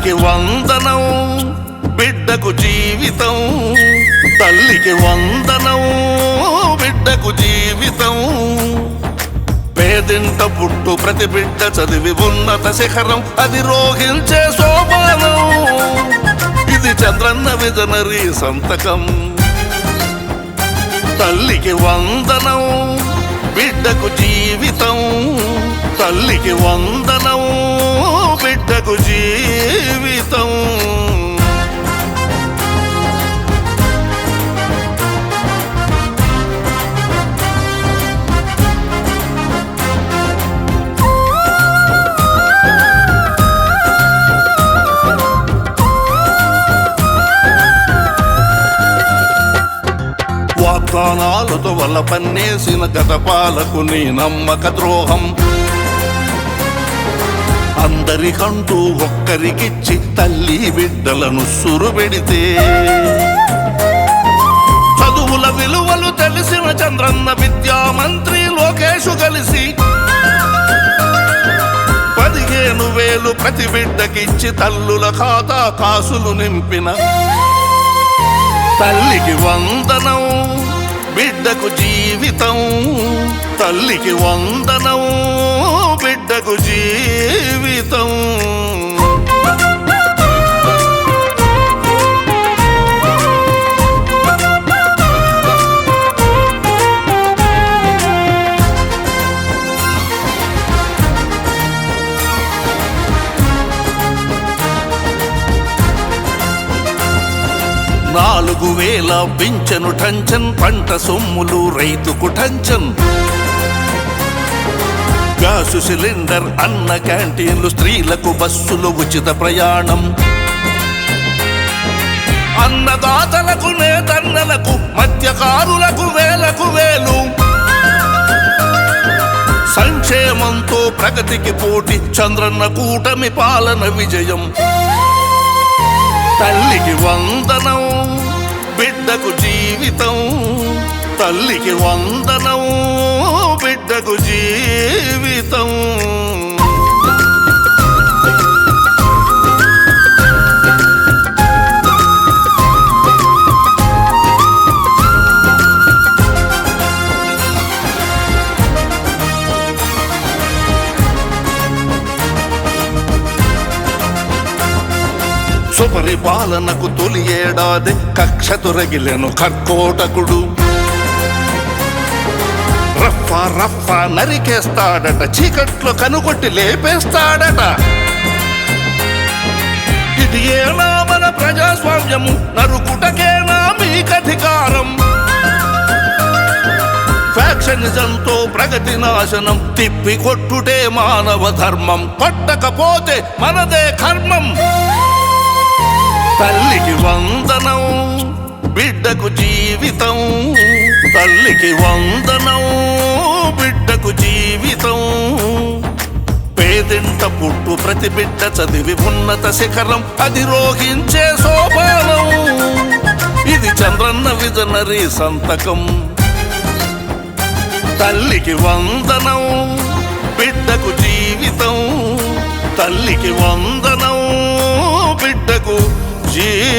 తల్లికి వందనం బిడ్డకు జీవితం, తల్లికి వందనం బిడ్డకు జీవితం. పేదింట పుట్టు ప్రతి బిడ్డ చదివి ఉన్నత శిఖరం అధిరోహించే సోపానం. ఇది చంద్రన్న విజనరీ సంతకం. తల్లికి వందనం బిడ్డకు జీవితం, తల్లికి వందనం బిడ్డకు జీవితం. వాగ్దానాలతో వల్ల పన్నేసిన గత పాలకుని నమ్మక ద్రోహం. అందరికంటూ ఒక్కరికిచ్చి తల్లి బిడ్డలను సురుబెడితే, చదువుల విలువలు తెలిసిన చంద్రన్న విద్యామంత్రి లోకేష్ కలిసి 15,000 ప్రతి బిడ్డకిచ్చి తల్లుల ఖాతా కాసులు నింపిన. తల్లికి వందనం బిడ్డకు జీవితం, తల్లికి వందనం బిడ్డకు జీవితం. నాలుగు వేల పింఛను టంచన్, పంట సొమ్ములు రైతుకు టంచన్. గ్యాసు సిలిండర్, అన్న క్యాంటీన్లు, స్త్రీలకు బస్సులు ఉచిత ప్రయాణం. అన్నదాతలకు నేతన్నలకు మత్స్యకారులకు వేలకు వేలు. సంక్షేమంతో ప్రగతికి పోటీ చంద్రన్న కూటమి పాలన విజయం. తల్లికి వందనం బిడ్డకు జీవితం, తల్లికి వందనం బిడ్డకు జీవితం. సుపరిపాలనకు తొలి ఏడాది కక్ష తొరగిలెను కర్కోటకుడు. రఫా రఫా నరికేస్తాడట, చీకట్లో కనుగొట్టి లేపేస్తాడట. ఇది ఏనా మన ప్రజాస్వామ్యము, నరుకుటకేనా మీకధికారం. ఫ్యాక్షనిజంతో ప్రగతి నాశనం, తిప్పి కొట్టుటే మానవ ధర్మం. కొట్టకపోతే మనదే కర్మం. తల్లికి వందనం బిడ్డకు జీవితం, తల్లికి వందనం బిడ్డకు జీవితం. పేదింట పుట్టు ప్రతి బిడ్డ చదివి ఉన్నత శిఖరం అధిరోహించే సోపానం. ఇది చంద్రన్న విజనరీ సంతకం. తల్లికి వందనం బిడ్డకు జీవితం, తల్లికి వందనం బిడ్డకు జీవితం.